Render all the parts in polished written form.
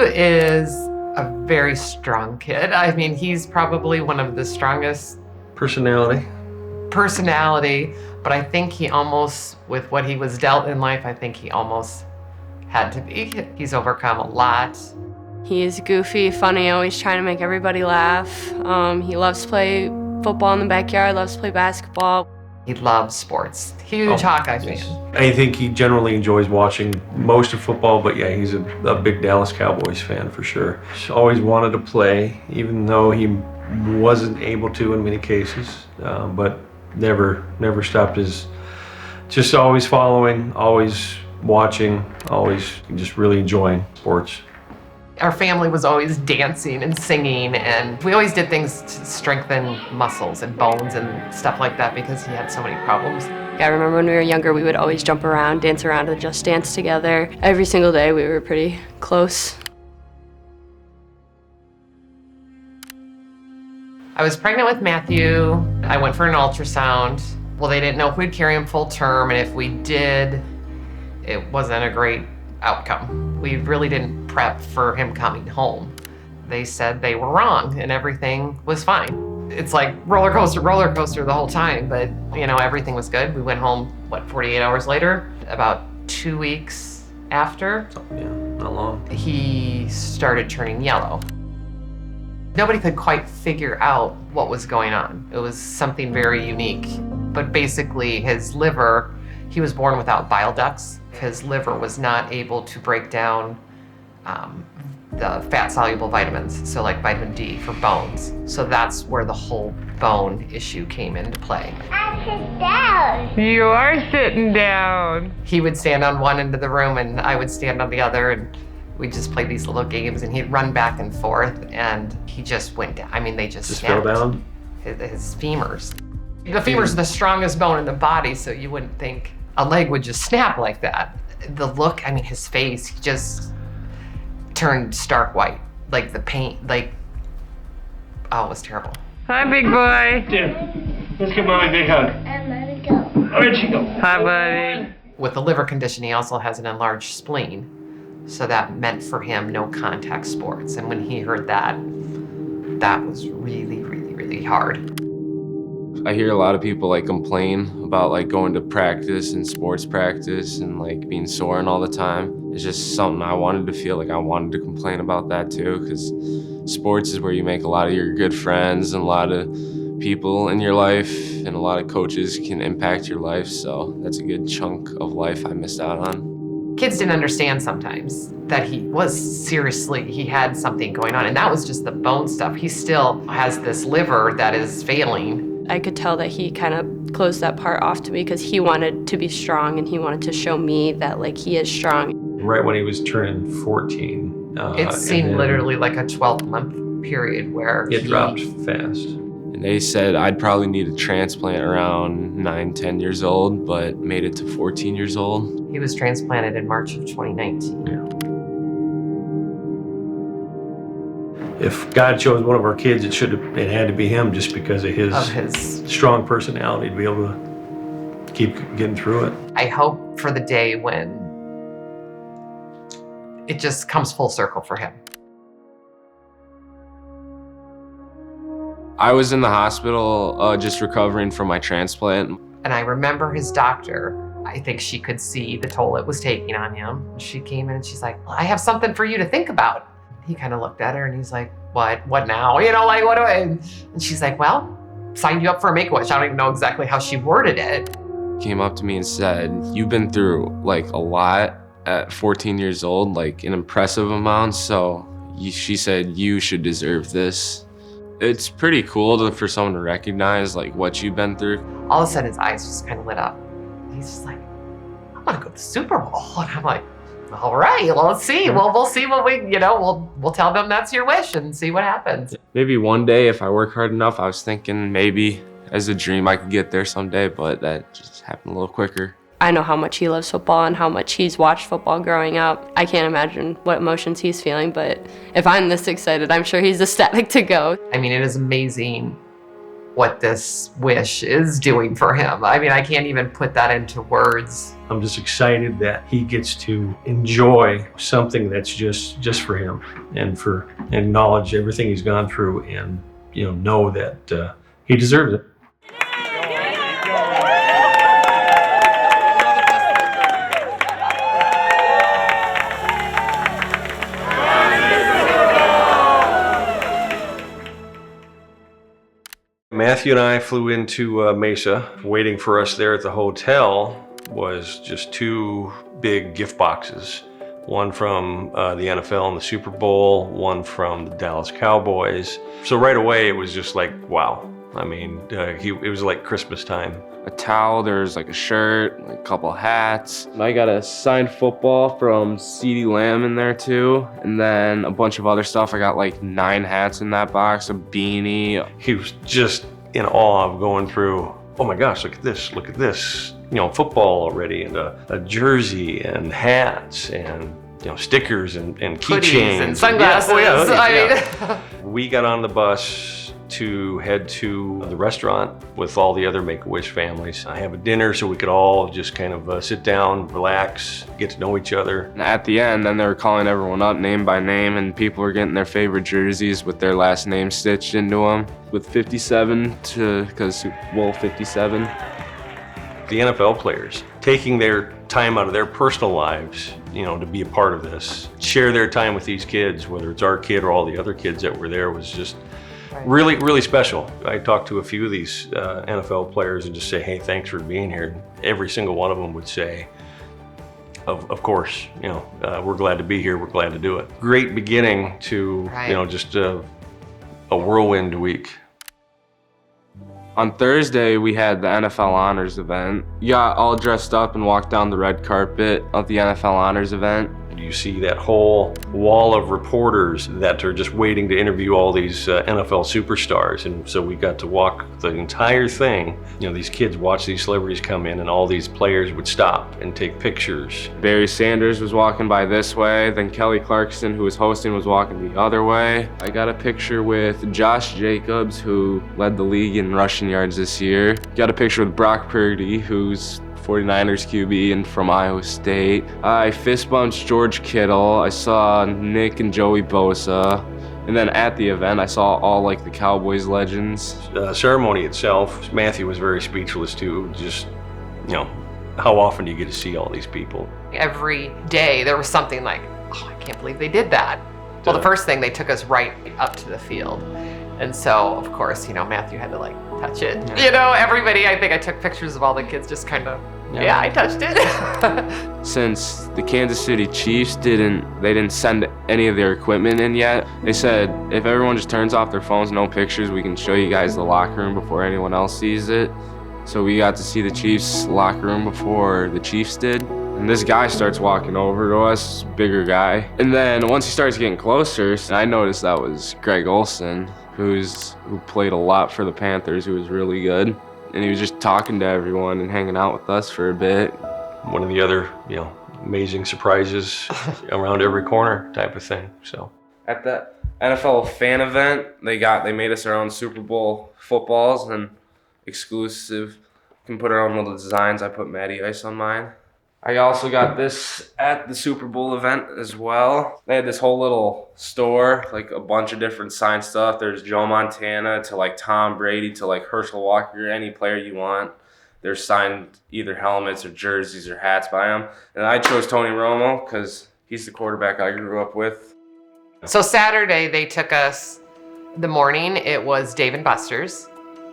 is a very strong kid. I mean, he's probably one of the strongest Personality, but I think he almost, with what he was dealt in life, I think he almost had to be. He's overcome a lot. He's goofy, funny, always trying to make everybody laugh. He loves to play football in the backyard, loves to play basketball. He loves sports. Huge Hawkeye fan. I think he generally enjoys watching most of football, but yeah, he's a big Dallas Cowboys fan for sure. He's always wanted to play, even though he wasn't able to in many cases, but never stopped his, just always following, always watching, always just really enjoying sports. Our family was always dancing and singing, and we always did things to strengthen muscles and bones and stuff like that because he had so many problems. I remember when we were younger, we would always jump around, dance around, and just dance together. Every single day, we were pretty close. I was pregnant with Matthew. I went for an ultrasound. Well, they didn't know if we'd carry him full term, and if we did, it wasn't a great outcome. We really didn't prep for him coming home. They said they were wrong and everything was fine. It's like roller coaster the whole time, but everything was good. We went home, 48 hours later? About 2 weeks after. Yeah, not long. He started turning yellow. Nobody could quite figure out what was going on. It was something very unique. But basically his liver, he was born without bile ducts. His liver was not able to break down the fat-soluble vitamins, so like vitamin D for bones. So that's where the whole bone issue came into play. I sit down. You are sitting down. He would stand on one end of the room and I would stand on the other, and we'd just play these little games, and he'd run back and forth, and he just went down. I mean, they just fell down? His femurs. The femur's the strongest bone in the body, so you wouldn't think a leg would just snap like that. The look, I mean, his face, he just turned stark white. Like the paint, it was terrible. Hi, big boy. Yeah. Let's give Mommy a big hug. I'm gonna go. Where'd she go? Hi, buddy. With the liver condition, he also has an enlarged spleen. So that meant for him no contact sports. And when he heard that, that was really, really, really hard. I hear a lot of people complain about going to practice and sports practice and being sore and all the time. It's just something I wanted to feel I wanted to complain about that too, because sports is where you make a lot of your good friends and a lot of people in your life, and a lot of coaches can impact your life. So that's a good chunk of life I missed out on. Kids didn't understand sometimes that he had something going on, and that was just the bone stuff. He still has this liver that is failing. I could tell that he kind of closed that part off to me because he wanted to be strong and he wanted to show me that he is strong. Right when he was turning 14. It seemed literally like a 12-month period where it dropped fast. And they said I'd probably need a transplant around 9-10 years old, but made it to 14 years old. He was transplanted in March of 2019. Yeah. If God chose one of our kids, it had to be him, just because of his strong personality to be able to keep getting through it. I hope for the day when it just comes full circle for him. I was in the hospital just recovering from my transplant. And I remember his doctor, I think she could see the toll it was taking on him. She came in and she's like, well, I have something for you to think about. He kind of looked at her and he's like, what now? What do I? And she's like, well, signed you up for a Make-A-Wish. I don't even know exactly how she worded it. Came up to me and said, you've been through a lot at 14 years old, an impressive amount. So she said, you should deserve this. It's pretty cool for someone to recognize what you've been through. All of a sudden his eyes just kind of lit up. He's just like, I want to go to the Super Bowl. And I'm like, all right, well, let's see. Well, we'll see what we'll tell them that's your wish and see what happens. Maybe one day if I work hard enough. I was thinking maybe as a dream I could get there someday, but that just happened a little quicker. I know how much he loves football and how much he's watched football growing up. I can't imagine what emotions he's feeling, but if I'm this excited, I'm sure he's ecstatic to go. I mean, it is amazing what this wish is doing for him. I mean, I can't even put that into words. I'm just excited that he gets to enjoy something that's just for him, and acknowledge everything he's gone through, and know that he deserves it. Matthew and I flew into Mesa. Waiting for us there at the hotel was just 2 big gift boxes. One from the NFL and the Super Bowl, one from the Dallas Cowboys. So right away it was just like, wow. I mean, it was like Christmas time. A towel, there's like a shirt, a couple hats. I got a signed football from CeeDee Lamb in there too. And then a bunch of other stuff. I got like 9 hats in that box, a beanie. He was just in awe of going through, oh my gosh, look at this, football already, and a jersey and hats and stickers and keychains and sunglasses. Yeah. We got on the bus to head to the restaurant with all the other Make-A-Wish families. I have a dinner so we could all just kind of sit down, relax, get to know each other. And at the end, then they were calling everyone up name by name, and people were getting their favorite jerseys with their last name stitched into them. With 57 because 57. The NFL players taking their time out of their personal lives, to be a part of this, share their time with these kids, whether it's our kid or all the other kids that were there, was just really, really special. I talked to a few of these NFL players and just say, hey, thanks for being here. Every single one of them would say, of course, we're glad to be here. We're glad to do it. Great beginning to, just a whirlwind week. On Thursday, we had the NFL Honors event. You got all dressed up and walked down the red carpet of the NFL Honors event. You see that whole wall of reporters that are just waiting to interview all these NFL superstars. And so we got to walk the entire thing. These kids watch these celebrities come in, and all these players would stop and take pictures. Barry Sanders was walking by this way, then Kelly Clarkson, who was hosting, was walking the other way. I got a picture with Josh Jacobs, who led the league in rushing yards this year. Got a picture with Brock Purdy, who's 49ers QB and from Iowa State. I fist bumped George Kittle. I saw Nick and Joey Bosa. And then at the event, I saw all like the Cowboys legends. The ceremony itself, Matthew was very speechless too. Just, how often do you get to see all these people? Every day there was something like, oh, I can't believe they did that. Well, the first thing, they took us right up to the field. And so, of course, Matthew had to touch it. Everybody, I think I took pictures of all the kids just kind of, yeah, I touched it. Since the Kansas City Chiefs didn't send any of their equipment in yet, they said, if everyone just turns off their phones, no pictures, we can show you guys the locker room before anyone else sees it. So we got to see the Chiefs locker room before the Chiefs did. And this guy starts walking over to us, bigger guy. And then once he starts getting closer, I noticed that was Greg Olsen, who played a lot for the Panthers, who was really good. And he was just talking to everyone and hanging out with us for a bit. One of the other, amazing surprises around every corner type of thing. So at the NFL fan event, they made us our own Super Bowl footballs and exclusive. You can put our own little designs. I put Matty Ice on mine. I also got this at the Super Bowl event as well. They had this whole little store, a bunch of different signed stuff. There's Joe Montana to Tom Brady to Herschel Walker, any player you want. There's signed either helmets or jerseys or hats by him. And I chose Tony Romo because he's the quarterback I grew up with. So Saturday they took us, the morning it was Dave & Buster's.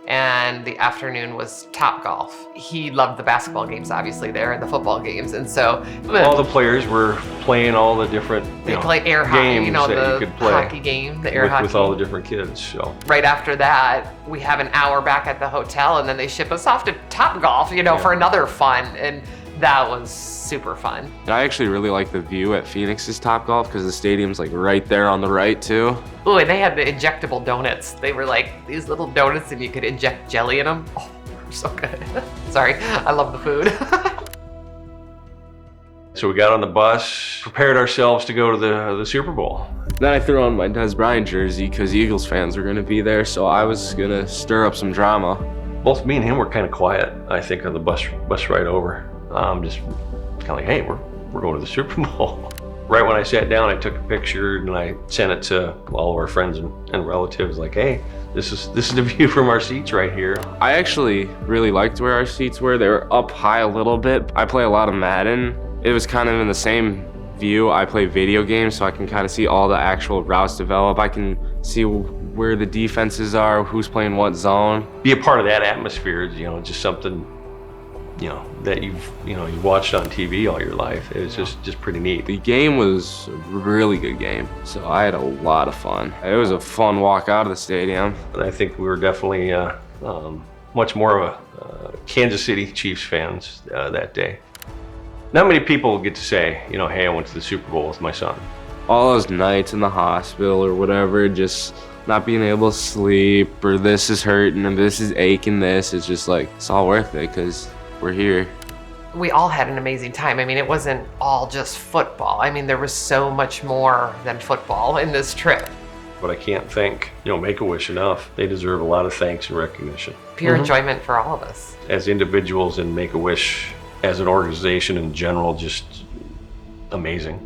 And the afternoon was Topgolf. He loved the basketball games, obviously, there, and the football games. And so all the players were playing all the different they play air hockey, games that the you could play hockey game, the air hockey. With all the different kids. So right after that, we have an hour back at the hotel, and then they ship us off to Topgolf, for another fun. And that was super fun. And I actually really like the view at Phoenix's Topgolf because the stadium's right there on the right too. Ooh, and they had the injectable donuts. They were these little donuts and you could inject jelly in them. Oh, they were so good. Sorry, I love the food. So we got on the bus, prepared ourselves to go to the Super Bowl. Then I threw on my Des Bryant jersey because Eagles fans were gonna be there, so I was gonna stir up some drama. Both me and him were kind of quiet, I think, on the bus ride over. Just kind of like, hey, we're going to the Super Bowl. Right when I sat down, I took a picture and I sent it to all of our friends and relatives, like, hey, this is the view from our seats right here. I actually really liked where our seats were. They were up high a little bit. I play a lot of Madden. It was kind of in the same view. I play video games, so I can kind of see all the actual routes develop. I can see where the defenses are, who's playing what zone. Be a part of that atmosphere is, just something, that you've watched on TV all your life. It was just pretty neat. The game was a really good game, so I had a lot of fun. It was a fun walk out of the stadium. And I think we were definitely much more of a Kansas City Chiefs fans that day. Not many people get to say, hey, I went to the Super Bowl with my son. All those nights in the hospital or whatever, just not being able to sleep, or this is hurting and this is aching, it's just like, it's all worth it because we're here. We all had an amazing time. I mean, it wasn't all just football. I mean, there was so much more than football in this trip. But I can't thank, Make-A-Wish enough. They deserve a lot of thanks and recognition. Pure enjoyment for all of us. As individuals and Make-A-Wish as an organization in general, just amazing.